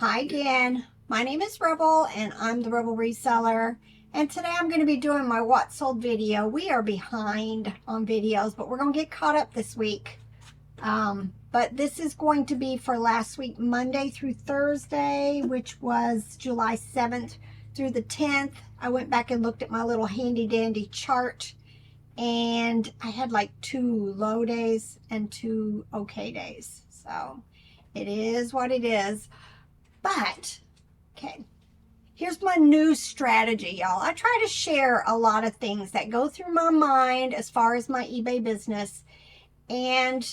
Hi again, my name is Rebel and I'm the Rebel Reseller, and today I'm going to be doing my what sold video. We are behind on videos, but we're going to get caught up this week. But this is going to be for last week, Monday through Thursday, which was July 7th through the 10th. I went back and looked at my little handy dandy chart, and I had like 2 low days and 2 okay days. So it is what it is. But, okay, here's my new strategy, y'all. I try to share a lot of things that go through my mind as far as my eBay business. And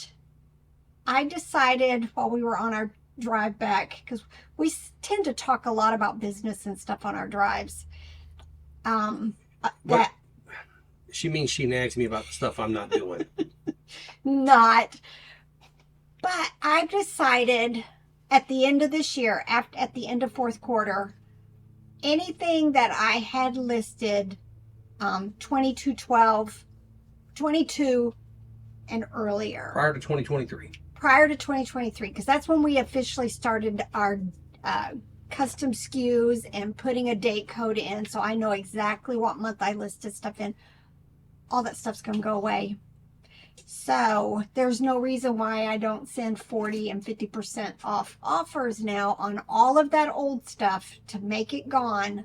I decided while we were on our drive back, because we tend to talk a lot about business and stuff on our drives. What? She means she nags me about the stuff I'm not doing. Not. But I decided at the end of this year, at the end of fourth quarter, anything that I had listed 2212, 22 and earlier. Prior to 2023. Prior to 2023, because that's when we officially started our custom SKUs and putting a date code in, so I know exactly what month I listed stuff in. All that stuff's going to go away. So there's no reason why I don't send 40 and 50% off offers now on all of that old stuff to make it gone.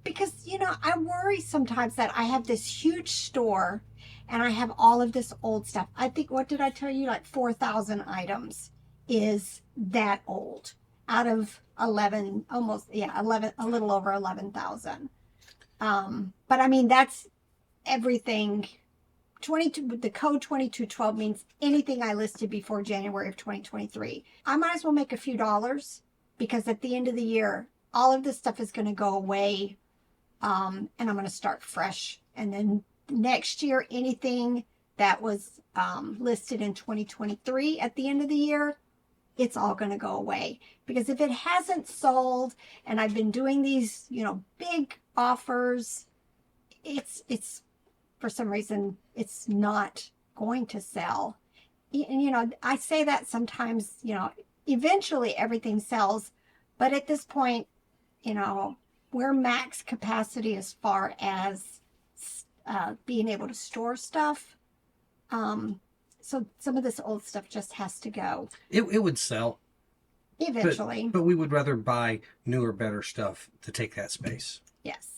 Because, you know, I worry sometimes that I have this huge store and I have all of this old stuff. I think, what did I tell you? Like 4,000 items is that old out of 11, almost, yeah, 11, a little over 11,000. But I mean, that's everything. 22, the code 2212 means anything I listed before January of 2023. I might as well make a few dollars, because at the end of the year, all of this stuff is going to go away, and I'm going to start fresh. And then next year, anything that was listed in 2023 at the end of the year, it's all going to go away. Because if it hasn't sold, and I've been doing these, you know, big offers, it's for some reason, it's not going to sell. And, you know, I say that sometimes, you know, eventually everything sells. But at this point, you know, we're max capacity as far as being able to store stuff. So some of this old stuff just has to go. It would sell. Eventually. But we would rather buy newer, better stuff to take that space. Yes.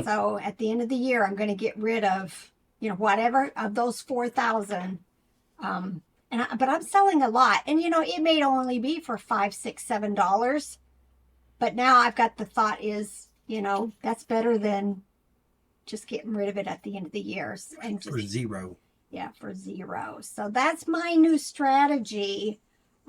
So at the end of the year, I'm going to get rid of, you know, whatever of those 4,000. But I'm selling a lot, and you know, it may only be for $5, $6, $7. But now I've got the thought is, you know, that's better than just getting rid of it at the end of the year and just for zero. Yeah, for zero. So that's my new strategy.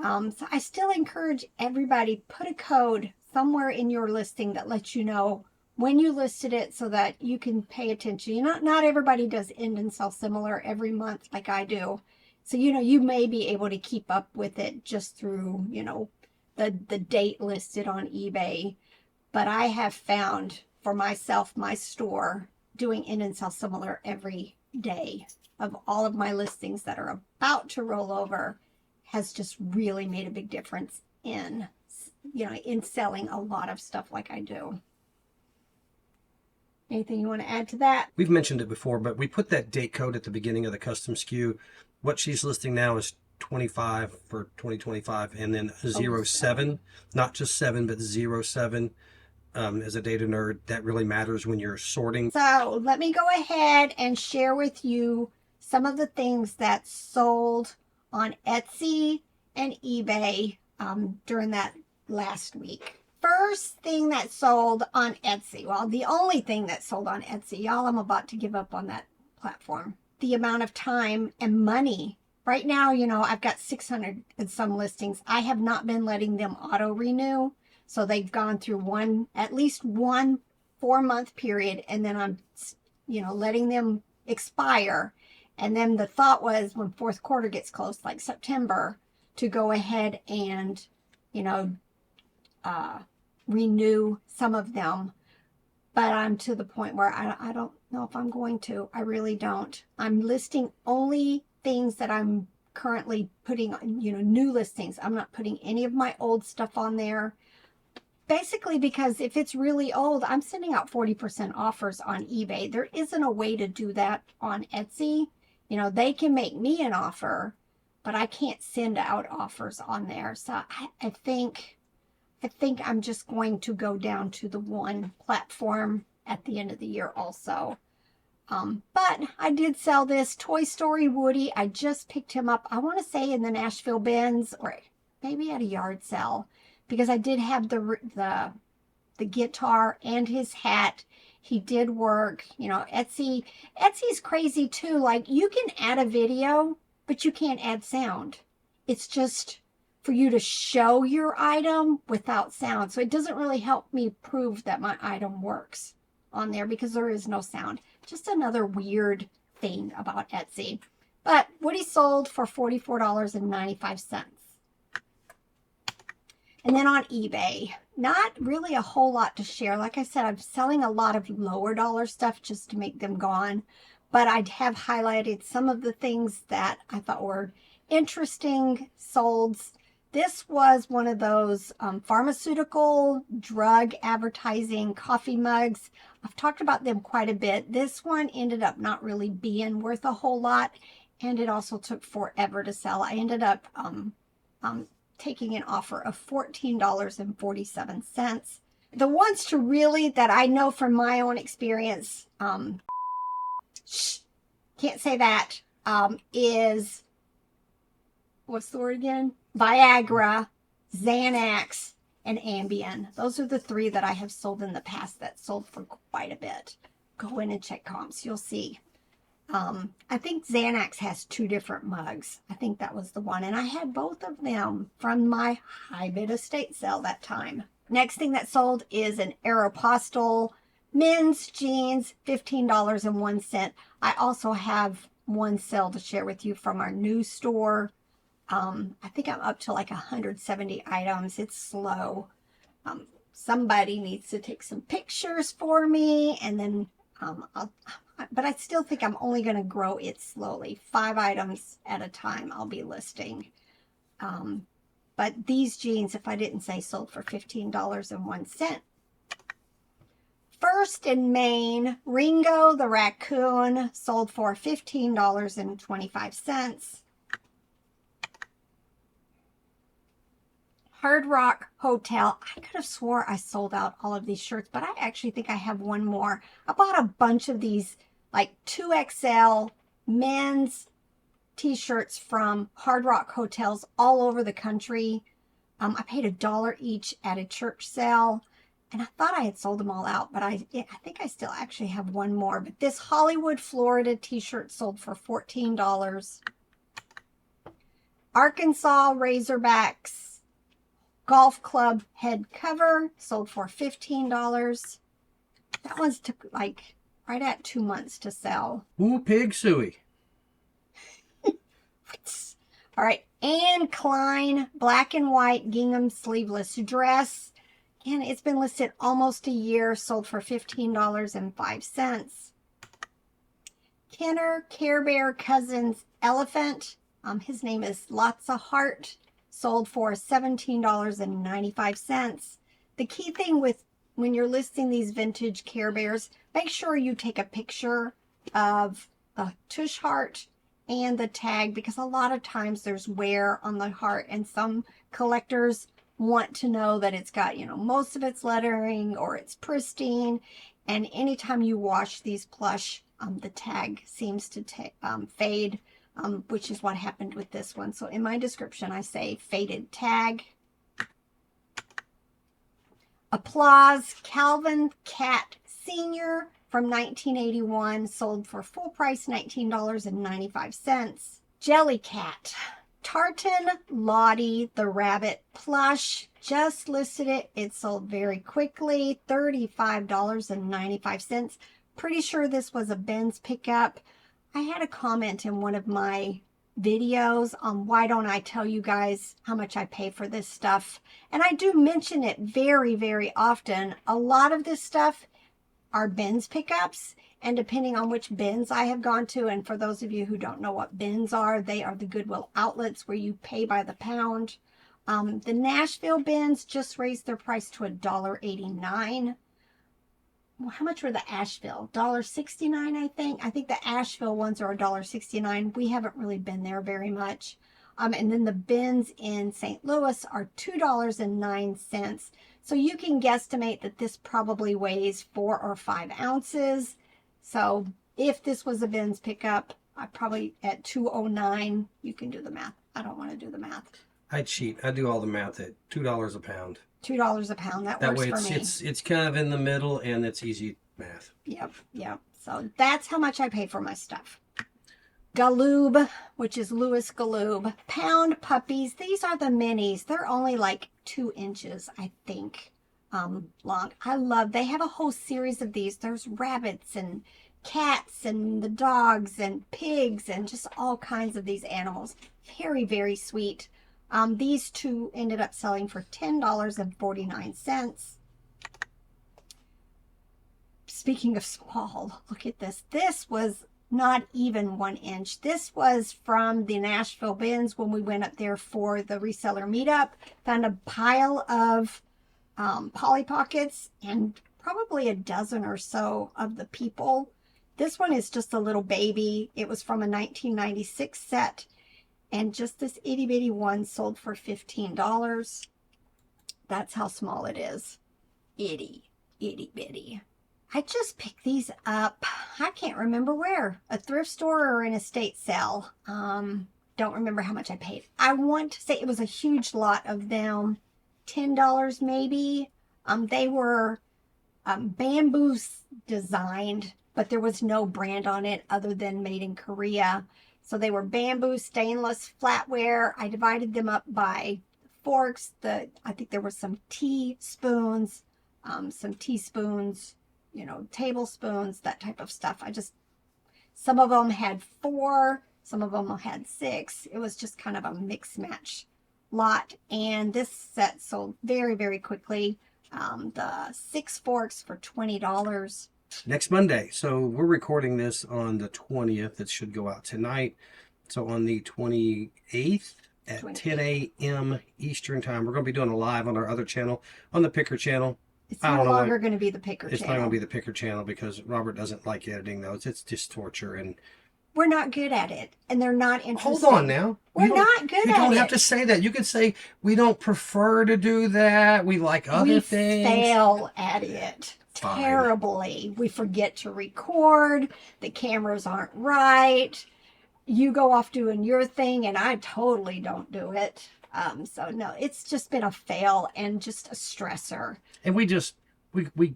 So I still encourage everybody, put a code somewhere in your listing that lets you know when you listed it, so that you can pay attention. You know, not everybody does end and sell similar every month like I do. So, you know, you may be able to keep up with it just through, you know, the date listed on eBay. But I have found for myself, my store, doing end and sell similar every day of all of my listings that are about to roll over has just really made a big difference in, you know, in selling a lot of stuff like I do. Anything you want to add to that? We've mentioned it before, but we put that date code at the beginning of the custom SKU. What she's listing now is 25 for 2025, and then 07, not just 7, but 07. As a data nerd, that really matters when you're sorting. So let me go ahead and share with you some of the things that sold on Etsy and eBay during that last week. First thing that sold on Etsy, well, the only thing that sold on Etsy, y'all, I'm about to give up on that platform. The amount of time and money. Right now, you know, I've got 600 and some listings. I have not been letting them auto renew. So they've gone through at least one 4-month period, and then I'm, you know, letting them expire. And then the thought was, when fourth quarter gets close, like September, to go ahead and, you know, renew some of them. But I'm to the point where I don't know if I'm going to. I really don't. I'm listing only things that I'm currently putting, new listings. I'm not putting any of my old stuff on there. Basically, because if it's really old, I'm sending out 40% offers on eBay. There isn't a way to do that on Etsy. They can make me an offer, but I can't send out offers on there. So I think I'm just going to go down to the one platform at the end of the year also. But I did sell this Toy Story Woody. I just picked him up, I want to say in the Nashville Bins, or maybe at a yard sale, because I did have the guitar and his hat. He did work. Etsy's crazy too. Like, you can add a video, but you can't add sound. It's just for you to show your item without sound. So it doesn't really help me prove that my item works on there because there is no sound. Just another weird thing about Etsy. But Woody sold for $44.95. And then on eBay, not really a whole lot to share. Like I said, I'm selling a lot of lower dollar stuff just to make them gone. But I have highlighted some of the things that I thought were interesting solds. This was one of those pharmaceutical drug advertising coffee mugs. I've talked about them quite a bit. This one ended up not really being worth a whole lot, and it also took forever to sell. I ended up taking an offer of $14.47. The ones that I know from my own experience, can't say that, is, what's the word again? Viagra, Xanax, and Ambien. Those are the three that I have sold in the past that sold for quite a bit. Go in and check comps. You'll see. I think Xanax has 2 different mugs. I think that was the one. And I had both of them from my high bid estate sale that time. Next thing that sold is an Aeropostale men's jeans, $15.01. I also have one sale to share with you from our new store. I think I'm up to like 170 items. It's slow. Somebody needs to take some pictures for me, and then but I still think I'm only going to grow it slowly. 5 items at a time I'll be listing. But these jeans, if I didn't say, sold for $15.01. First in Maine, Ringo the raccoon sold for $15.25. Hard Rock Hotel. I could have swore I sold out all of these shirts, but I actually think I have one more. I bought a bunch of these like 2XL men's t-shirts from Hard Rock hotels all over the country. I paid $1 each at a church sale, and I thought I had sold them all out, but I think I still actually have one more. But this Hollywood, Florida t-shirt sold for $14. Arkansas Razorbacks golf club head cover sold for $15. That one's took like right at 2 months to sell. Ooh, pig suey. All right, Anne Klein black and white gingham sleeveless dress. And it's been listed almost a year, sold for $15.05. Kenner Care Bear Cousins Elephant. His name is Lotsa Hart. Sold for $17.95. The key thing with when you're listing these vintage Care Bears, make sure you take a picture of the tush heart and the tag, because a lot of times there's wear on the heart, and some collectors want to know that it's got, most of its lettering or it's pristine. And anytime you wash these plush, the tag seems to fade. Which is what happened with this one. So in my description, I say faded tag. Applause Calvin Cat Senior from 1981, sold for full price $19.95. Jellycat. Tartan Lottie the Rabbit Plush, just listed it. It sold very quickly, $35.95. Pretty sure this was a Ben's pickup. I had a comment in one of my videos on why don't I tell you guys how much I pay for this stuff. And I do mention it very, very often. A lot of this stuff our bins pickups. And depending on which bins I have gone to, and for those of you who don't know what bins are, they are the Goodwill outlets where you pay by the pound. The Nashville bins just raised their price to $1.89. Well, how much were the Asheville? $1.69, I think. I think the Asheville ones are $1.69. We haven't really been there very much. And then the bins in St. Louis are $2.09. So you can guesstimate that this probably weighs 4 or 5 ounces. So if this was a bins pickup, I probably at 209, you can do the math. I don't want to do the math. I cheat. I do all the math at $2 a pound. $2 a pound. That works way for me. It's kind of in the middle, and it's easy math. Yep. So that's how much I pay for my stuff. Galoob, which is Louis Galoob. Pound puppies. These are the minis. They're only like 2 inches, I think, long. They have a whole series of these. There's rabbits and cats and the dogs and pigs and just all kinds of these animals. Very, very sweet. These 2 ended up selling for $10.49. Speaking of small, look at this. This was not even 1 inch. This was from the Nashville bins when we went up there for the reseller meetup. Found a pile of Polly Pockets and probably a dozen or so of the people. This one is just a little baby. It was from a 1996 set. And just this itty bitty one sold for $15. That's how small it is. Itty bitty. I just picked these up. I can't remember where. A thrift store or an estate sale. Don't remember how much I paid. I want to say it was a huge lot of them. $10 maybe. They were bamboo designed, but there was no brand on it other than made in Korea. So they were bamboo, stainless, flatware. I divided them up by forks. I think there were some teaspoons, tablespoons, that type of stuff. Some of them had 4, some of them had 6. It was just kind of a mix match lot. And this set sold very, very quickly. The 6 forks for $20. Next Monday. So we're recording this on the 20th. It should go out tonight. So on the 28th at 10 a.m. Eastern time, we're going to be doing a live on our other channel, on the Picker channel. It's no longer going to be the Picker channel. It's not going to be the Picker channel because Robert doesn't like editing those. It's just torture, and we're not good at it, and they're not interested. Hold on now. We're not good at it. You don't have to say that. You could say we don't prefer to do that. We like other things. We fail at it. Fine. Terribly. We forget to record. The cameras aren't right. You go off doing your thing, and I totally don't do it. So no, it's just been a fail and just a stressor. And we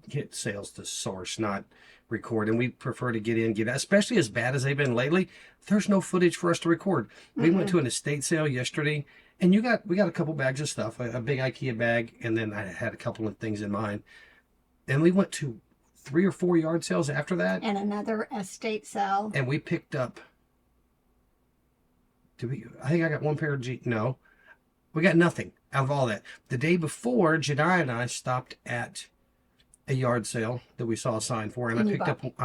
get sales to source, not record, and we prefer to get out, especially as bad as they've been lately. There's no footage for us to record. We went to an estate sale yesterday, and we got a couple bags of stuff, a big IKEA bag, and then I had a couple of things in mind. And we went to 3 or 4 yard sales after that. And another estate sale. And we picked up, I think I got 1 pair of jeans. No, we got nothing out of all that. The day before, Jedi and I stopped at a yard sale that we saw a sign for, and I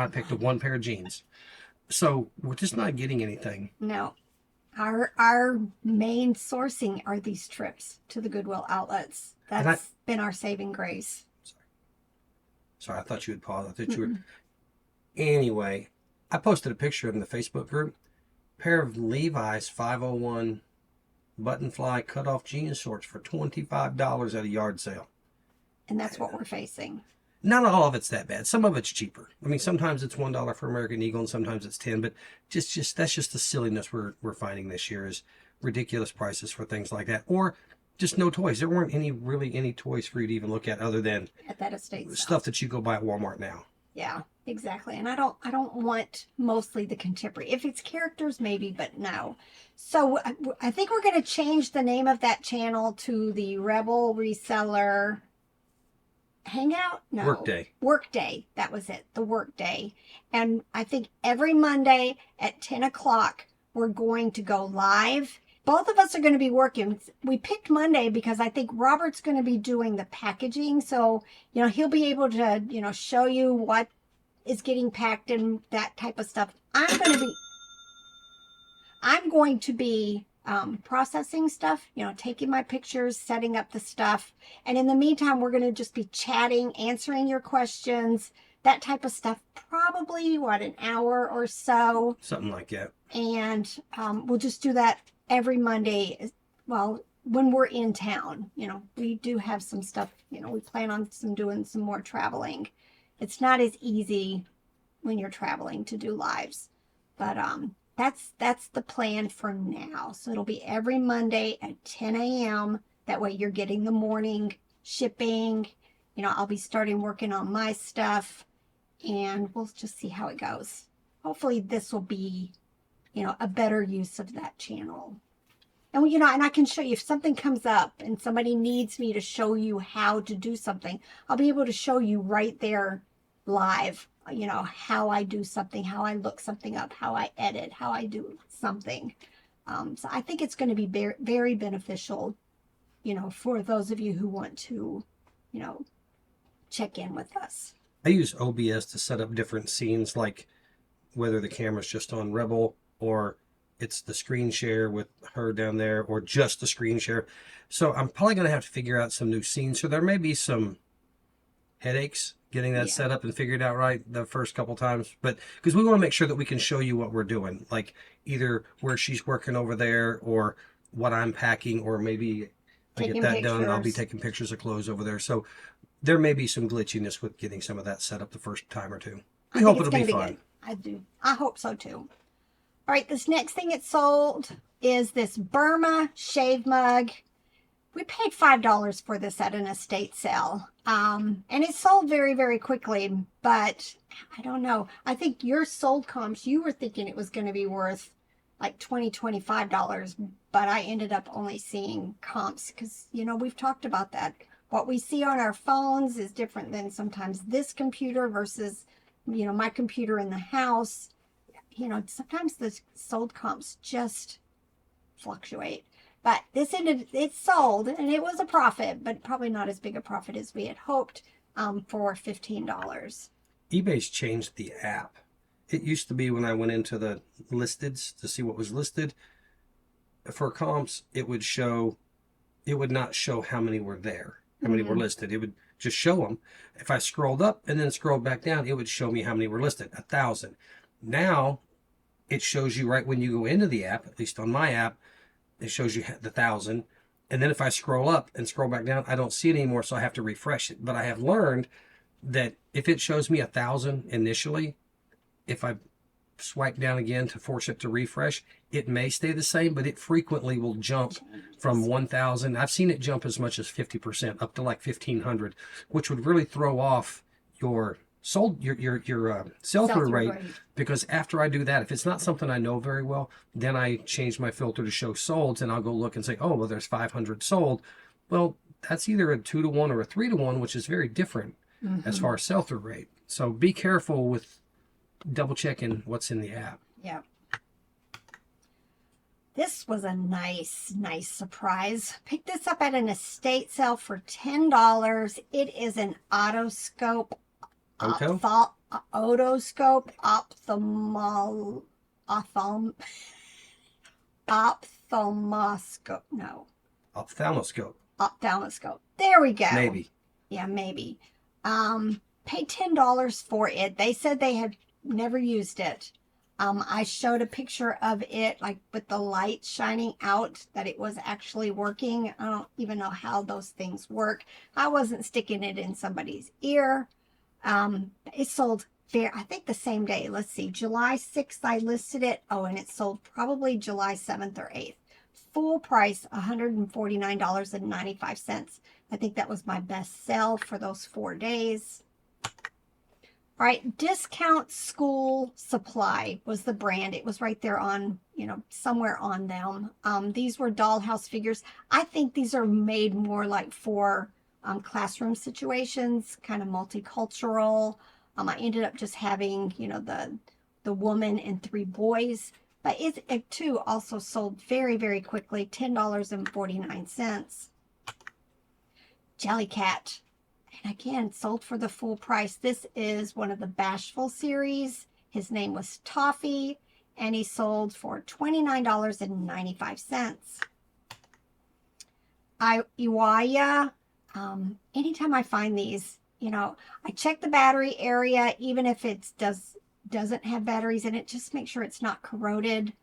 picked up 1 pair of jeans. So we're just not getting anything. No. Our main sourcing are these trips to the Goodwill outlets. That's been our saving grace. Sorry, I thought you would pause. I thought you were. Anyway, I posted a picture in the Facebook group. Pair of Levi's 501 button fly cutoff jean shorts for $25 at a yard sale. And that's what we're facing. Not all of it's that bad. Some of it's cheaper. I mean, sometimes it's $1 for American Eagle and sometimes it's 10, but just that's just the silliness we're finding this year is ridiculous prices for things like that. Or just no toys. There weren't any toys for you to even look at other than at that estate sale. Stuff that you go buy at Walmart now. Yeah, exactly. And I don't want mostly the contemporary. If it's characters, maybe, but no. So I think we're going to change the name of that channel to the Rebel Reseller Hangout? No. Workday. That was it. The Workday. And I think every Monday at 10 o'clock, we're going to go live. Both of us are going to be working. We picked Monday because I think Robert's going to be doing the packaging. So, he'll be able to, show you what is getting packed and that type of stuff. I'm going to be processing stuff, you know, taking my pictures, setting up the stuff. And in the meantime, we're going to just be chatting, answering your questions, that type of stuff. Probably, what, an hour or so. Something like that. And we'll just do that every Monday. Well, when we're in town, you know, we do have some stuff, you know, we plan on doing some more traveling. It's not as easy when you're traveling to do lives, but that's the plan for now. So it'll be every Monday at 10 a.m. That way you're getting the morning shipping. You know, I'll be starting working on my stuff, and we'll just see how it goes. Hopefully this will be, you know, a better use of that channel. And, you know, and I can show you if something comes up and somebody needs me to show you how to do something, I'll be able to show you right there live, you know, how I do something, how I look something up, how I edit, how I do something. So I think it's going to be very, very beneficial, you know, for those of you who want to, you know, check in with us. I use OBS to set up different scenes, like whether the camera's just on Rebel or it's the screen share with her down there, or just the screen share. So I'm probably going to have to figure out some new scenes. So there may be some headaches getting that set up and figured out right the first couple times. But because we want to make sure that we can show you what we're doing, like either where she's working over there or what I'm packing, or maybe I get that done and I'll be taking pictures of clothes over there. So there may be some glitchiness with getting some of that set up the first time or two. We hope it'll be fun. I do. I hope so too. All right, this next thing it sold is this Burma shave mug. We paid $5 for this at an estate sale. And it sold very, very quickly, but I don't know. I think your sold comps, you were thinking it was going to be worth like $20, $25, but I ended up only seeing comps because, you know, we've talked about that. What we see on our phones is different than sometimes this computer versus, you know, my computer in the house. You know, sometimes the sold comps just fluctuate. But this it sold, and it was a profit, but probably not as big a profit as we had hoped, for $15. eBay's changed the app. It used to be when I went into the listeds to see what was listed, for comps, it would not show how many were there, how many were listed. It would just show them. If I scrolled up and then scrolled back down, it would show me how many were listed, 1,000. Now, it shows you right when you go into the app, at least on my app, it shows you the 1,000. And then if I scroll up and scroll back down, I don't see it anymore, so I have to refresh it. But I have learned that if it shows me 1,000 initially, if I swipe down again to force it to refresh, it may stay the same, but it frequently will jump from 1,000. I've seen it jump as much as 50%, up to like 1,500, which would really throw off your sell-through rate, because after I do that, if it's not something I know very well, then I change my filter to show solds, and I'll go look and say, oh, well, there's 500 sold. Well, that's either a 2-to-1 or a 3-to-1, which is very different as far as sell-through rate. So be careful with double checking what's in the app. Yeah. This was a nice surprise. Picked this up at an estate sale for $10. It is an otoscope. Otoscope ophthalmoscope. Ophthalmoscope. There we go. Maybe. Yeah, maybe. Paid $10 for it. They said they had never used it. I showed a picture of it, like with the light shining out, that it was actually working. I don't even know how those things work. I wasn't sticking it in somebody's ear. It sold I think the same day. Let's see, July 6th I listed it. Oh, and it sold probably July 7th or 8th. Full price, $149.95. I think that was my best sell for those 4 days. All right, Discount School Supply was the brand. It was right there on, you know, somewhere on them. These were dollhouse figures. I think these are made more like for classroom situations, kind of multicultural. I ended up just having, you know, the woman and 3 boys. But it too also sold very, very quickly, $10.49. Jellycat. And again, sold for the full price. This is one of the Bashful series. His name was Toffee, and he sold for $29.95. Iwaya. Anytime I find these, you know, I check the battery area, even if it doesn't have batteries in it, just make sure it's not corroded.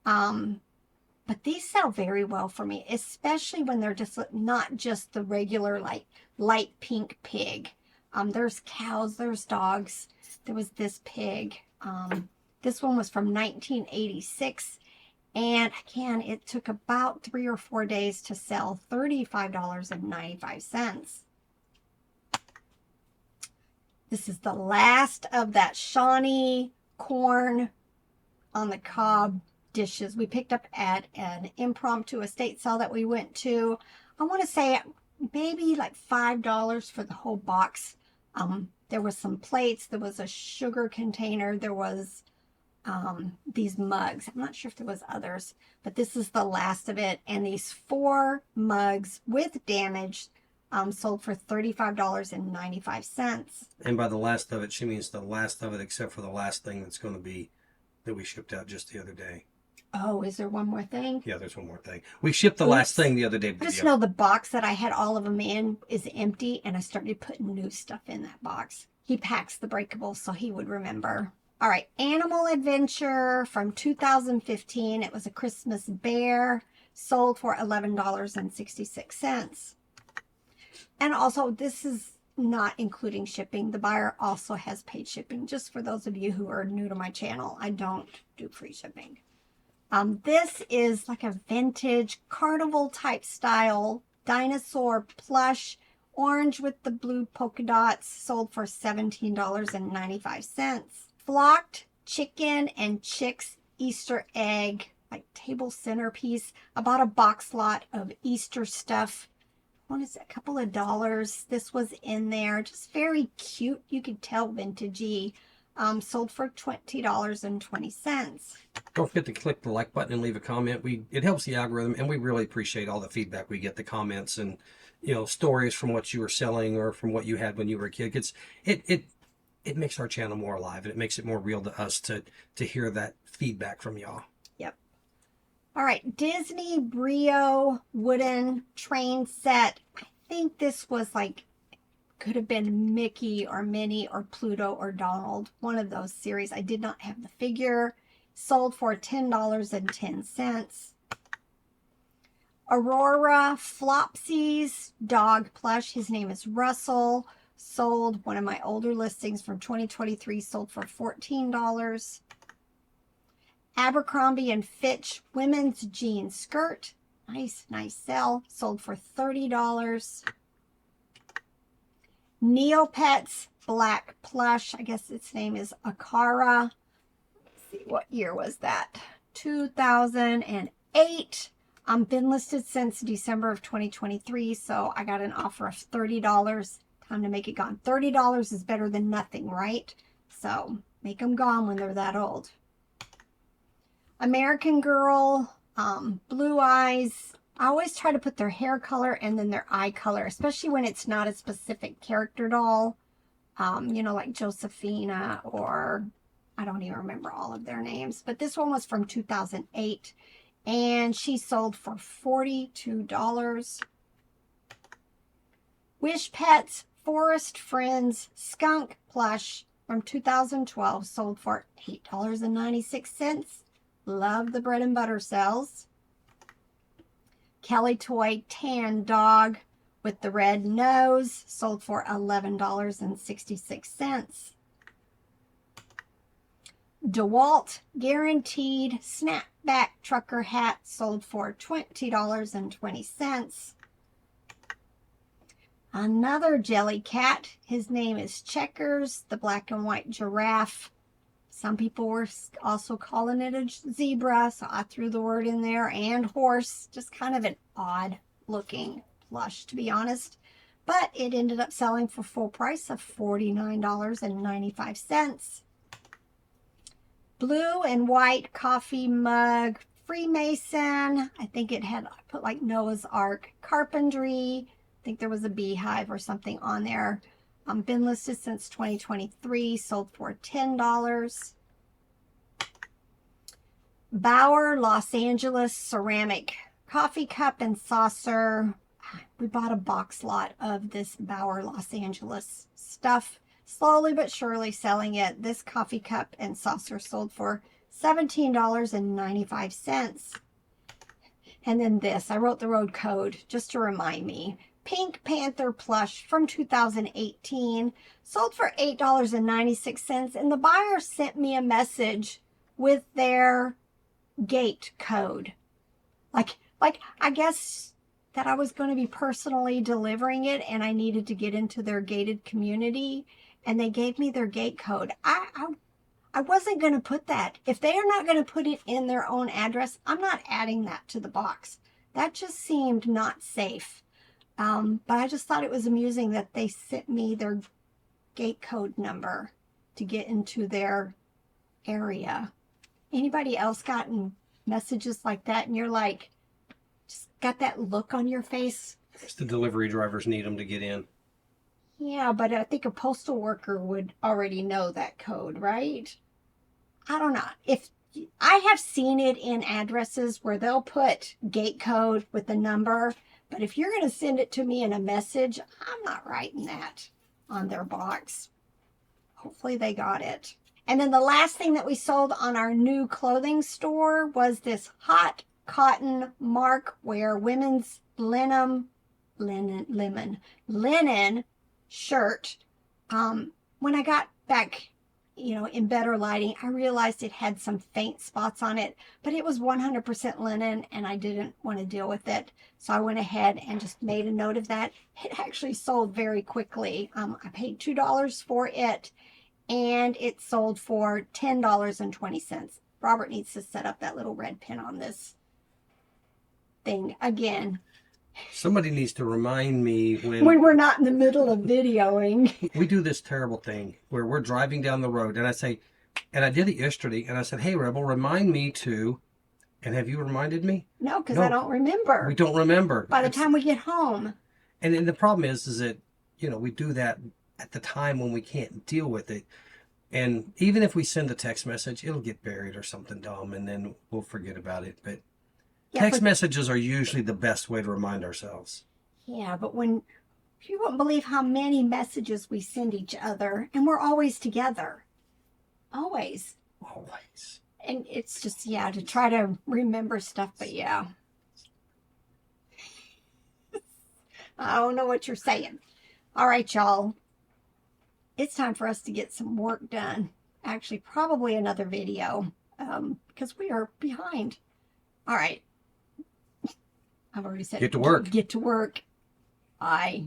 But these sell very well for me, especially when they're just not just the regular like light pink pig. There's cows, there's dogs. There was this pig. This one was from 1986. And again, it took about 3 or 4 days to sell $35.95. This is the last of that Shawnee corn on the cob dishes we picked up at an impromptu estate sale that we went to. I want to say maybe like $5 for the whole box. There was some plates, there was a sugar container, there was these mugs. I'm not sure if there was others, but this is the last of it. And these 4 mugs with damage sold for $35.95. And by the last of it, she means the last of it, except for the last thing that's going to be that we shipped out just the other day. Oh, is there one more thing? Yeah, there's one more thing. We shipped the last thing the other day. I just know the box that I had all of them in is empty, and I started putting new stuff in that box. He packs the breakables, so he would remember. All right, Animal Adventure from 2015. It was a Christmas bear, sold for $11.66. And also, this is not including shipping. The buyer also has paid shipping. Just for those of you who are new to my channel, I don't do free shipping. This is like a vintage carnival type style dinosaur plush, orange with the blue polka dots, sold for $17.95. Flocked chicken and chicks Easter egg, like table centerpiece. I bought a box lot of Easter stuff. What is it, a couple of dollars. This was in there, just very cute. You could tell vintagey. Sold for $20.20. Don't forget to click the like button and leave a comment. It helps the algorithm, and we really appreciate all the feedback we get, the comments and stories from what you were selling or from what you had when you were a kid. It makes our channel more alive, and it makes it more real to us to hear that feedback from y'all. Yep. All right, Disney Brio wooden train set. I think this was like, could have been Mickey or Minnie or Pluto or Donald, one of those series. I did not have the figure. Sold for $10.10. Aurora Flopsy's dog plush. His name is Russell. Sold, one of my older listings from 2023, sold for $14. Abercrombie and Fitch women's jean skirt. Nice sell. Sold for $30. Neopets black plush. I guess its name is Akara. Let's see, what year was that? 2008. Been listed since December of 2023, so I got an offer of $30. Time to make it gone. $30 is better than nothing, right? So make them gone when they're that old. American Girl, blue eyes. I always try to put their hair color and then their eye color, especially when it's not a specific character doll. Like Josephina, or I don't even remember all of their names. But this one was from 2008, and she sold for $42. Wish Pets Forest Friends skunk plush from 2012 sold for $8.96. Love the bread and butter sales. Kelly Toy tan dog with the red nose sold for $11.66. DeWalt guaranteed snapback trucker hat sold for $20.20. Another jelly cat. His name is Checkers, the black and white giraffe. Some people were also calling it a zebra, so I threw the word in there, and horse. Just kind of an odd looking plush, to be honest. But it ended up selling for full price of $49.95. Blue and white coffee mug, Freemason. I think it had, I put like Noah's Ark, carpentry, think there was a beehive or something on there. Been listed since 2023, sold for $10. Bauer Los Angeles ceramic coffee cup and saucer. We bought a box lot of this Bauer Los Angeles stuff. Slowly but surely selling it. This coffee cup and saucer sold for $17.95. And then this, I wrote the road code just to remind me. Pink Panther plush from 2018, sold for $8.96. And the buyer sent me a message with their gate code. Like I guess that I was going to be personally delivering it and I needed to get into their gated community, and they gave me their gate code. I wasn't going to put that. If they are not going to put it in their own address, I'm not adding that to the box. That just seemed not safe. But I just thought it was amusing that they sent me their gate code number to get into their area. Anybody else gotten messages like that and you're like, just got that look on your face? It's the delivery drivers need them to get in. Yeah, but I think a postal worker would already know that code, right? I don't know. If I have seen it in addresses where they'll put gate code with the number, but if you're going to send it to me in a message, I'm not writing that on their box. Hopefully they got it. And then the last thing that we sold on our new clothing store was this hot cotton Mark Wear women's linen shirt. When I got back, in better lighting, I realized it had some faint spots on it, but it was 100% linen and I didn't want to deal with it. So I went ahead and just made a note of that. It actually sold very quickly. I paid $2 for it and it sold for $10.20. Robert needs to set up that little red pin on this thing again. Somebody needs to remind me when we're not in the middle of videoing. We do this terrible thing where we're driving down the road and I say, and I did it yesterday, and I said, hey, Rebel, remind me to, and have you reminded me? No, because I don't remember. We don't remember. By the time we get home. And then the problem is that, we do that at the time when we can't deal with it. And even if we send a text message, it'll get buried or something dumb, and then we'll forget about it. But text messages are usually the best way to remind ourselves. Yeah, but you wouldn't believe how many messages we send each other, and we're always together. Always. Always. And it's just, to try to remember stuff, but yeah. I don't know what you're saying. All right, y'all. It's time for us to get some work done. Actually, probably another video, because we are behind. All right. I've already said get to work. Get to work. Bye.